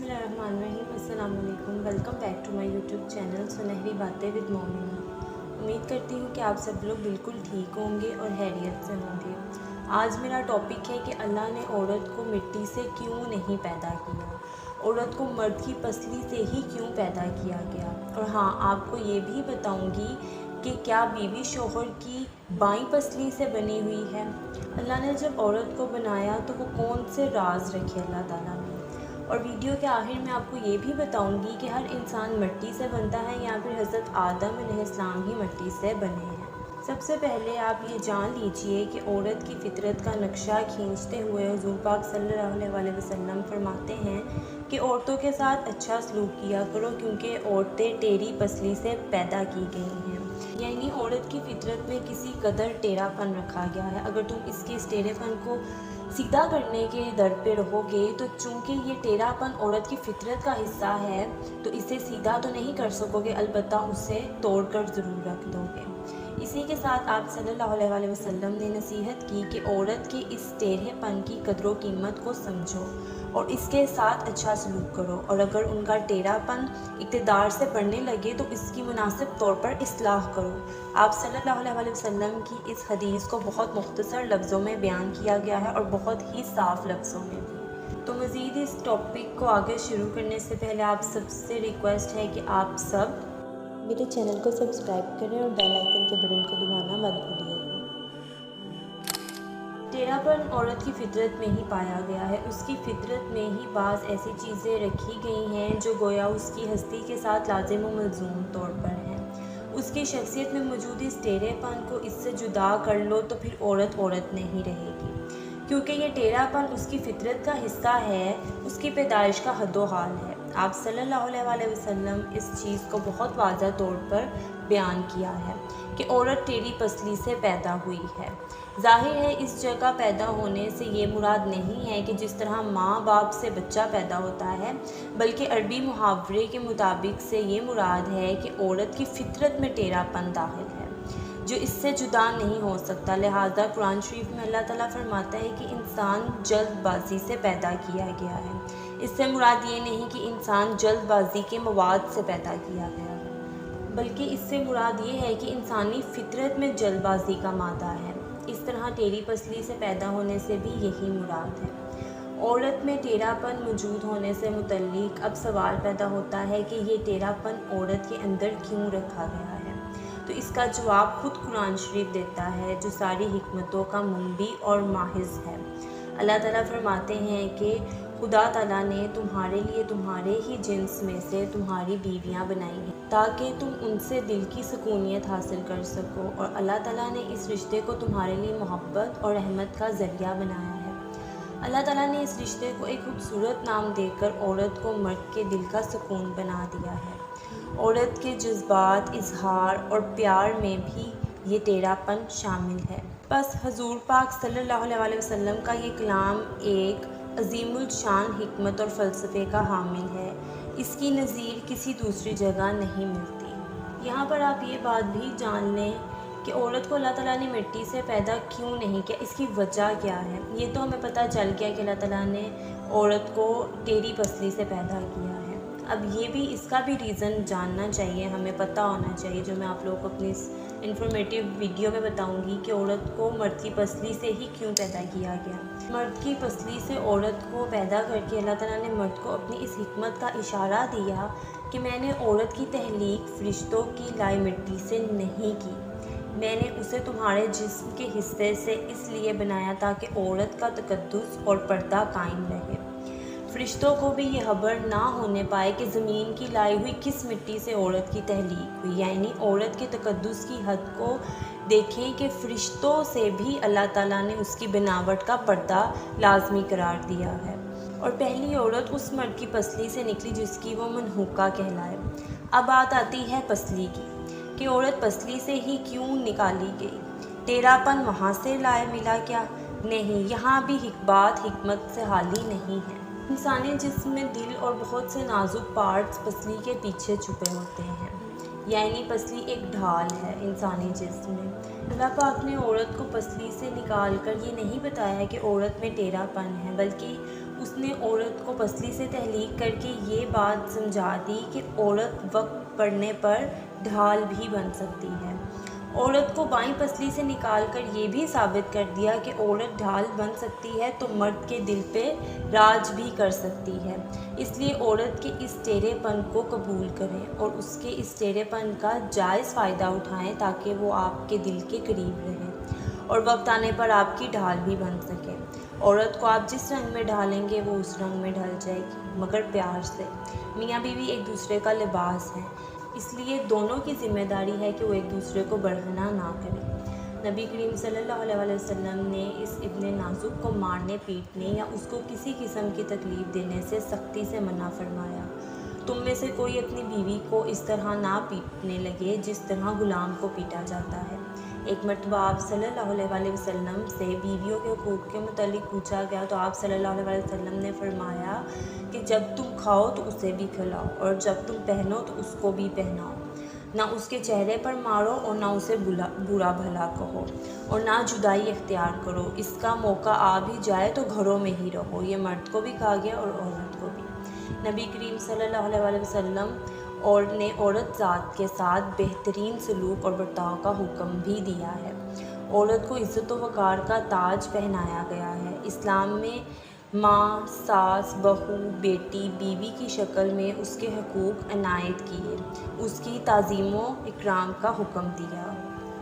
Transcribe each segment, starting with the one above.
बिस्मिल्लाहिर्रहमानिर्रहीम। अस्सलाम वालेकुम। Welcome back to my YouTube channel Sunehri Baatein with Momina. उम्मीद करती हूँ कि आप सब लोग बिल्कुल ठीक होंगे और खैरियत से होंगे। आज मेरा टॉपिक है कि अल्लाह ने औरत को मिट्टी से क्यों नहीं पैदा किया, औरत को मर्द की पसली से ही क्यों पैदा किया गया। और हाँ, आपको ये भी बताऊँगी कि क्या बीवी शोहर की बाईं पसली से बनी हुई है। अल्लाह ने जब औरत को बनाया तो वो कौन से राज रखे अल्लाह ताला ने। और वीडियो के आखिर में आपको ये भी बताऊंगी कि हर इंसान मिट्टी से बनता है या फिर हज़रत आदम अलैहिस्सलाम ही मिट्टी से बने हैं। सबसे पहले आप ये जान लीजिए कि औरत की फितरत का नक्शा खींचते हुए हुज़ूर पाक सल्लल्लाहु अलैहि वसल्लम फरमाते हैं कि औरतों के साथ अच्छा सलूक किया करो, क्योंकि औरतें टेढ़ी पसली से पैदा की गई हैं। यानी औरत की फितरत में किसी कदर टेढ़ापन रखा गया है। अगर तुम इसके इस टेढ़ेपन को सीधा करने के दर पे रहोगे तो चूँकि ये टेढ़ापन औरत की फितरत का हिस्सा है तो इसे सीधा तो नहीं कर सकोगे, अलबत्ता उसे तोड़कर ज़रूर रख दोगे। इसी के साथ आप सल्लल्लाहु अलैहि वसल्लम ने नसीहत की कि औरत के इस टेढ़ेपन की कदर कीमत को समझो और इसके साथ अच्छा सलूक करो, और अगर उनका टेढ़ापन इक़्तिदार से बढ़ने लगे तो इसकी मुनासिब तौर पर इस्लाह करो। आप सल्लल्लाहु अलैहि वसल्लम की इस हदीस को बहुत मुख्तसर लफ्ज़ों में बयान किया गया है और बहुत ही साफ़ लफ्ज़ों में भी। तो मज़ीद इस टॉपिक को आगे शुरू करने से पहले आप सबसे रिक्वेस्ट है कि आप सब मेरे चैनल को सब्सक्राइब करें और बेल आइकन के बटन को दबाना मत भूलिएगा। टेढ़ापन औरत की फितरत में ही पाया गया है। उसकी फितरत में ही बाज़ ऐसी चीज़ें रखी गई हैं जो गोया उसकी हस्ती के साथ लाजिम व मलज़ूम तौर पर हैं। उसकी शख्सियत में मौजूद इस टेढ़ेपन को इससे जुदा कर लो तो फिर औरत औरत नहीं रहेगी, क्योंकि ये टेढ़ापन उसकी फितरत का हिस्सा है, उसकी पैदाइश का हद्दो हाल है। आप सल्लल्लाहु अलैहि वसल्लम इस चीज़ को बहुत वाज़ह तौर पर बयान किया है कि औरत टेढ़ी पसली से पैदा हुई है। ज़ाहिर है इस जगह पैदा होने से ये मुराद नहीं है कि जिस तरह माँ बाप से बच्चा पैदा होता है, बल्कि अरबी मुहावरे के मुताबिक से ये मुराद है कि औरत की फितरत में टेढ़ापन दाखिल है जो इससे जुदा नहीं हो सकता। लिहाजा कुरान शरीफ में अल्लाह ताला फरमाता है कि इंसान जल्दबाजी से पैदा किया गया है। इससे मुराद ये नहीं कि इंसान जल्दबाजी के मवाद से पैदा किया गया है, बल्कि इससे मुराद ये है कि इंसानी फितरत में जल्दबाजी का मादा है। इस तरह टेढ़ी पसली से पैदा होने से भी यही मुराद है। औरत में टेढ़ापन मौजूद होने से मुतल्लिक अब सवाल पैदा होता है कि ये टेढ़ापन औरत के अंदर क्यों रखा गया है। तो इसका जवाब खुद कुरान शरीफ देता है, जो सारी हिकमतों का मुंबी और माहिज़ है। अल्लाह ताला फरमाते हैं कि खुदा ताला ने तुम्हारे लिए तुम्हारे ही जिन्स में से तुम्हारी बीवियां बनाई हैं ताकि तुम उनसे दिल की सुकूनियत हासिल कर सको, और अल्लाह ताला ने इस रिश्ते को तुम्हारे लिए मोहब्बत और रहमत का ज़रिया बनाया है। अल्लाह ताला ने इस रिश्ते को एक खूबसूरत नाम देकर औरत को मर्द के दिल का सुकून बना दिया है। औरत के जज्बात, इजहार और प्यार में भी ये टेढ़ापन शामिल है। बस हुज़ूर पाक सल्लल्लाहु अलैहि वसल्लम का ये कलाम एक अज़ीमुल शान हिकमत और फ़लसफ़े का हामिल है। इसकी नज़ीर किसी दूसरी जगह नहीं मिलती। यहाँ पर आप ये बात भी जान लें कि औरत को अल्लाह ताला ने मिट्टी से पैदा क्यों नहीं किया, इसकी वजह क्या है। ये तो हमें पता चल गया कि अल्लाह ताला ने औरत को टेढ़ी पसली से पैदा किया है। अब ये भी इसका भी रीज़न जानना चाहिए, हमें पता होना चाहिए, जो मैं आप लोगों को अपनी इस इन्फॉर्मेटिव वीडियो में बताऊंगी कि औरत को मर्द की पसली से ही क्यों पैदा किया गया। मर्द की पसली से औरत को पैदा करके अल्लाह ताला ने मर्द को अपनी इस हिकमत का इशारा दिया कि मैंने औरत की तहलीक फरिश्तों की लाई मिट्टी से नहीं की, मैंने उसे तुम्हारे जिस्म के हिस्से से इसलिए बनाया ताकि औरत का तकद्दुस और पर्दा कायम रहे। फरिश्तों को भी ये खबर ना होने पाए कि ज़मीन की लाई हुई किस मिट्टी से औरत की तहलीक हुई। यानी औरत के तकद्दुस की हद को देखें कि फरिश्तों से भी अल्लाह ताला ने उसकी बनावट का पर्दा लाजमी करार दिया है। और पहली औरत उस मर्द की पसली से निकली जिसकी वो मनहूका कहलाए। अब बात आती है पसली की कि औरत पसली से ही क्यों निकाली गई। टेढ़ापन वहाँ से लाए मिला क्या? नहीं, यहाँ भी बात हिकमत से हाली नहीं है। इंसानी जिस्म में दिल और बहुत से नाजुक पार्ट्स पसली के पीछे छुपे होते हैं। यानी पसली एक ढाल है इंसानी जिस्म में। अल्लाह पाक ने औरत को पसली से निकाल कर ये नहीं बताया कि औरत में टेढ़ापन है, बल्कि اس نے عورت کو پسلی سے تحلیق کر کے یہ بات سمجھا دی کہ عورت وقت پڑنے پر ڈھال بھی بن سکتی ہے۔ عورت کو بائیں پسلی سے نکال کر یہ بھی ثابت کر دیا کہ عورت ڈھال بن سکتی ہے تو مرد کے دل پہ راج بھی کر سکتی ہے۔ اس لیے عورت کے اس ٹیڑھے پن کو قبول کریں اور اس کے اس ٹیڑھے پن کا جائز فائدہ اٹھائیں تاکہ وہ آپ کے دل کے قریب رہے اور وقت آنے پر آپ کی ڈھال بھی بن سکے۔ عورت کو آپ جس رنگ میں ڈھالیں گے وہ اس رنگ میں ڈھل جائے گی، مگر پیار سے۔ میاں بیوی ایک دوسرے کا لباس ہیں، اس لیے دونوں کی ذمہ داری ہے کہ وہ ایک دوسرے کو بڑھنا نہ کریں۔ نبی کریم صلی اللہ علیہ وسلم نے اس ابن نازک کو مارنے پیٹنے یا اس کو کسی قسم کی تکلیف دینے سے سختی سے منع فرمایا۔ تم میں سے کوئی اپنی بیوی کو اس طرح نہ پیٹنے لگے جس طرح غلام کو پیٹا جاتا ہے۔ ایک مرتبہ آپ صلی اللہ علیہ وسلم سے بیویوں کے حقوق کے متعلق پوچھا گیا تو آپ صلی اللہ علیہ وسلم نے فرمایا کہ جب تم کھاؤ تو اسے بھی کھلاؤ اور جب تم پہنو تو اس کو بھی پہناؤ۔ نہ اس کے چہرے پر مارو اور نہ اسے برا بھلا کہو اور نہ جدائی اختیار کرو۔ اس کا موقع آ بھی جائے تو گھروں میں ہی رہو۔ یہ مرد کو بھی کہا گیا اور عورت کو بھی۔ نبی کریم صلی اللہ علیہ وسلم نے عورت ذات کے ساتھ بہترین سلوک اور برتاؤ کا حکم بھی دیا ہے۔ عورت کو عزت و وقار کا تاج پہنایا گیا ہے۔ اسلام میں ماں، ساس، بہو، بیٹی، بیوی کی شکل میں اس کے حقوق عنایت کیے، اس کی تعظیم و اکرام کا حکم دیا۔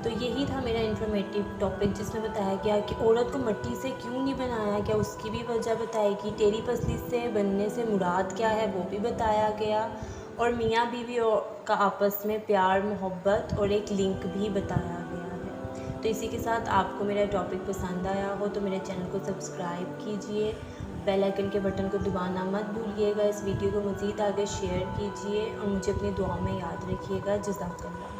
تو یہی تھا میرا انفارمیٹیو ٹاپک جس میں بتایا گیا کہ عورت کو مٹی سے کیوں نہیں بنایا گیا، اس کی بھی وجہ بتائی گئی، ٹیڑھی پسلی سے بننے سے مراد کیا ہے وہ بھی بتایا گیا، اور میاں بیوی کا آپس میں پیار، محبت اور ایک لنک بھی بتایا گیا ہے۔ تو اسی کے ساتھ آپ کو میرا ٹاپک پسند آیا ہو تو میرے چینل کو سبسکرائب کیجئے، بیل آئیکن کے بٹن کو دبانا مت بھولیے گا، اس ویڈیو کو مزید آگے شیئر کیجئے اور مجھے اپنی دعاؤں میں یاد رکھیے گا۔ جزاک اللہ۔